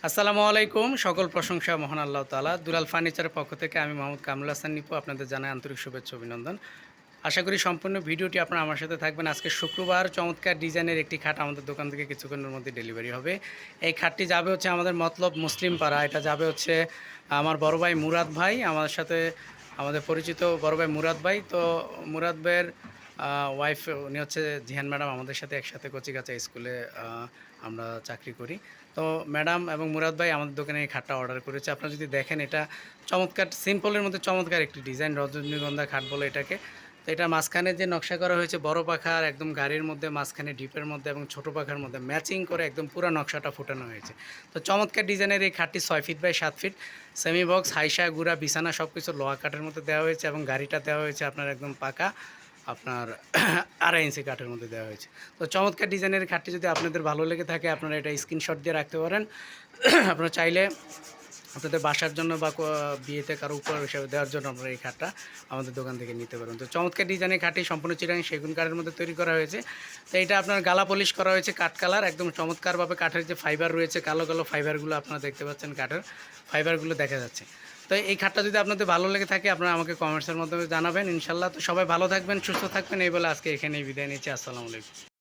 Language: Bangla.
আসসালামু আলাইকুম। সকল প্রশংসা মহান আল্লাহ তাআলা। দুলাল ফার্নিচারের পক্ষ থেকে আমি মোহাম্মদ কামরুল হাসান নিপু আপনাদের জানাই আন্তরিক শুভেচ্ছা অভিনন্দন। আশা করি সম্পূর্ণ ভিডিওটি আপনারা আমার সাথে থাকবেন। আজকে শুক্রবার চমৎকার ডিজাইনের একটি খাট আমাদের দোকান থেকে কিছুক্ষণের মধ্যে ডেলিভারি হবে। এই খাটটি যাবে হচ্ছে আমাদের মতলব মুসলিম পাড়া। এটা যাবে হচ্ছে আমার বড় ভাই মুরাদ ভাই, আমার সাথে আমাদের পরিচিত বড় ভাই মুরাদ ভাই। তো মুরাদ ভাইয়ের ওয়াইফ উনি হচ্ছে জিহান ম্যাডাম, আমাদের সাথে একসাথে কচিকাঁচা স্কুলে আমরা চাকরি করি। তো ম্যাডাম এবং মুরাদ ভাই আমাদের দোকানে এই খাটটা অর্ডার করেছে। আপনারা যদি দেখেন, এটা চমৎকার সিম্পলের মধ্যে চমৎকার একটি ডিজাইন, রজনীগন্ধা খাট বলে এটাকে। তো এটা মাঝখানে যে নকশা করা হয়েছে বড় পাখার একদম গাড়ির মধ্যে, মাঝখানে ডিপের মধ্যে এবং ছোটো পাখার মধ্যে ম্যাচিং করে একদম পুরো নকশাটা ফুটানো হয়েছে। তো চমৎকার ডিজাইনের এই খাটটি 6 feet by 7 feet, semi box, হাইসা গুড়া বিছানা সব কিছু লোহা কাঠের মধ্যে দেওয়া হয়েছে এবং গাড়িটা দেওয়া হয়েছে আপনার একদম পাকা আপনার 2.5 ইঞ্চি কাঠের মধ্যে দেওয়া হয়েছে। তো চমৎকার ডিজাইনের খাটটি যদি আপনাদের ভালো লেগে থাকে, আপনারা এটা স্ক্রিনশট দিয়ে রাখতে পারেন। আপনারা চাইলে আপনাদের বাসার জন্য বা বিয়েতে কারো উপহার হিসাবে দেওয়ার জন্য আপনারা এই খাটটা আমাদের দোকান থেকে নিতে পারেন। তো চমৎকার ডিজাইনের খাটটি সম্পূর্ণ চিটাগাং সেগুন কাঠের মধ্যে তৈরি করা হয়েছে। তো এটা আপনার গালা পলিশ করা হয়েছে কাঠ কালার, একদম চমৎকারভাবে কাঠের যে ফাইবার রয়েছে, কালো কালো ফাইবারগুলো আপনারা দেখতে পাচ্ছেন, কাঠের ফাইবারগুলো দেখা যাচ্ছে। তো এই খাটটা যদি আপনাদের ভালো লেগে থাকে, আপনারা আমাকে কমেন্টসের মাধ্যমে জানাবেন ইনশাল্লাহ। তো সবাই ভালো থাকবেন, সুস্থ থাকবেন, এই বলে আজকে এখানেই বিদায় নিচ্ছি। আসসালামু আলাইকুম।